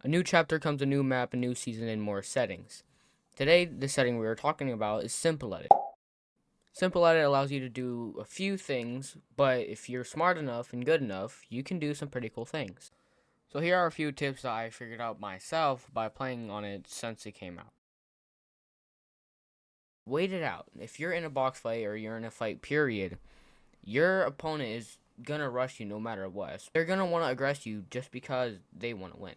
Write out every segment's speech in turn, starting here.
A new chapter comes a new map, a new season, and more settings. Today, the setting we are talking about is Simple Edit. Simple Edit allows you to do a few things, but if you're smart enough and good enough, you can do some pretty cool things. So here are a few tips that I figured out myself by playing on it since it came out. Wait it out. If you're in a box fight or you're in a fight period, your opponent is gonna rush you no matter what. They're gonna want to aggress you just because they want to win.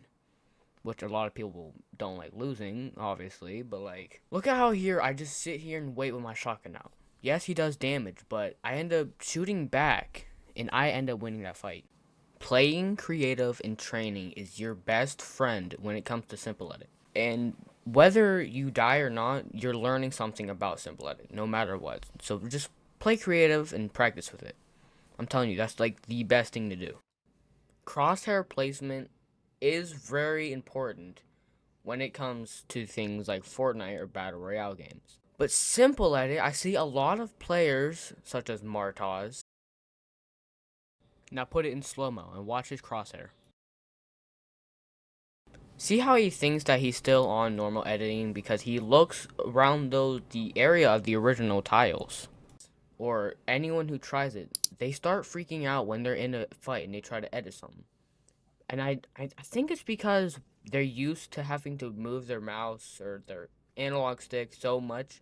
Which a lot of people don't like losing, obviously, but like, look at how here I just sit here and wait with my shotgun out. Yes, he does damage, but I end up shooting back, and I end up winning that fight. Playing creative and training is your best friend when it comes to Simple Edit. And whether you die or not, you're learning something about Simple Edit, no matter what. So just play creative and practice with it. I'm telling you, that's like the best thing to do. Crosshair placement is very important when it comes to things like Fortnite or Battle Royale games. But Simple Edit, I see a lot of players, such as Martaz. Now put it in slow-mo and watch his crosshair. See how he thinks that he's still on normal editing because he looks around the area of the original tiles. Or anyone who tries it, they start freaking out when they're in a fight and they try to edit something. And I think it's because they're used to having to move their mouse or their analog stick so much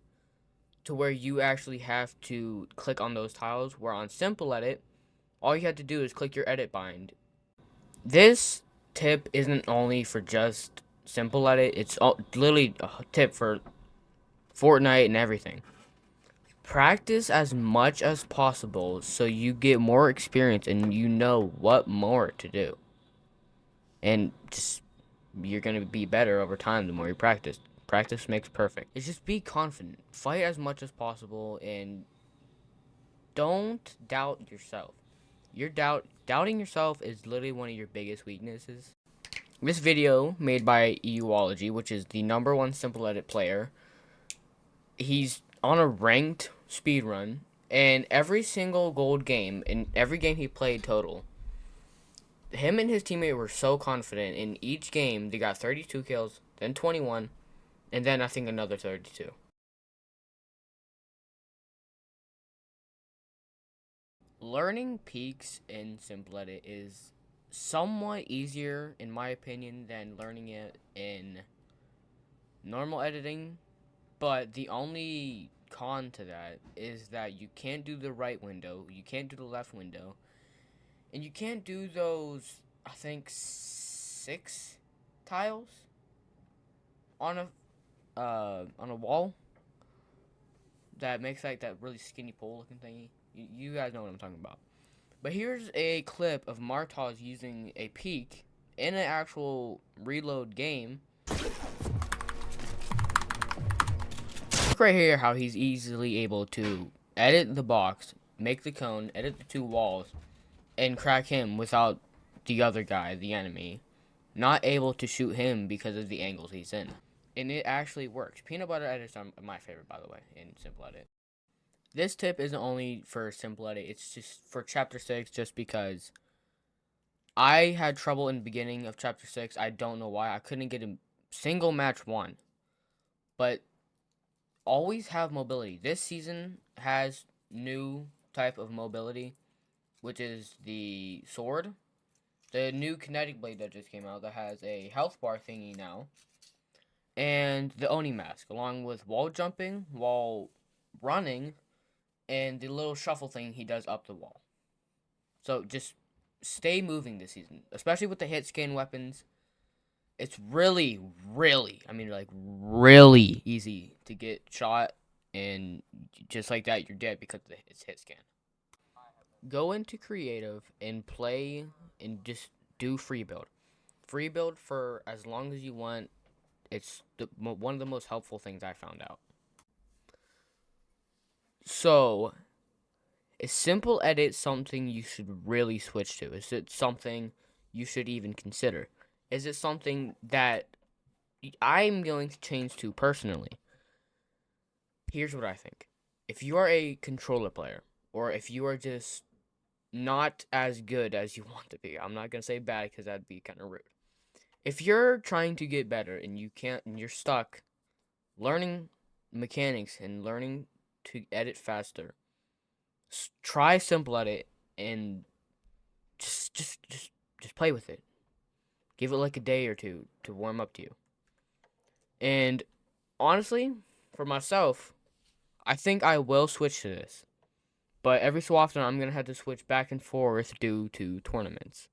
to where you actually have to click on those tiles, where on Simple Edit, all you have to do is click your edit bind. This tip isn't only for just Simple Edit, it's literally a tip for Fortnite and everything. Practice as much as possible so you get more experience and you know what more to do. And just you're gonna be better over time the more you practice. Practice makes perfect. It's just be confident. Fight as much as possible and don't doubt yourself. Doubting yourself is literally one of your biggest weaknesses. This video made by Euology, which is the #1 Simple Edit player. He's on a ranked speedrun, and every single gold game in every game he played total, him and his teammate were so confident. In each game, they got 32 kills, then 21, and then I think another 32. Learning peaks in Simple Edit is somewhat easier, in my opinion, than learning it in normal editing, but the only con to that is that you can't do the right window, you can't do the left window, and you can't do those, I think, 6 tiles on a wall that makes like that really skinny pole looking thingy. You guys know what I'm talking about. But here's a clip of Martaz using a peak in an actual reload game. Look right here how he's easily able to edit the box, make the cone, edit the 2 walls, and crack him without the other guy, the enemy, not able to shoot him because of the angles he's in. And it actually works. Peanut butter edits are my favorite, by the way, in Simple Edit. This tip isn't only for Simple Edit, it's just for Chapter 6, just because I had trouble in the beginning of Chapter 6. I don't know why. I couldn't get a single match won. But always have mobility. This season has new type of mobility, which is the sword. The new kinetic blade that just came out that has a health bar thingy now. And the Oni mask, along with wall jumping, wall running, and the little shuffle thing he does up the wall. So just stay moving this season, especially with the hit scan weapons. It's really, really, I mean, like, really easy to get shot, and just like that, you're dead because it's hit scan. Go into creative and play and just do free build. Free build for as long as you want. It's one of the most helpful things I found out. So, is Simple Edit something you should really switch to? Is it something you should even consider? Is it something that I'm going to change to personally? Here's what I think. If you are a controller player, or if you are just not as good as you want to be, I'm not going to say bad because that'd be kind of rude. If you're trying to get better and you can't and you're stuck learning mechanics and learning to edit faster, try simple edit and just play with it. Give it like a day or two to warm up to you. And honestly, for myself, I think I will switch to this. But every so often, I'm going to have to switch back and forth due to tournaments.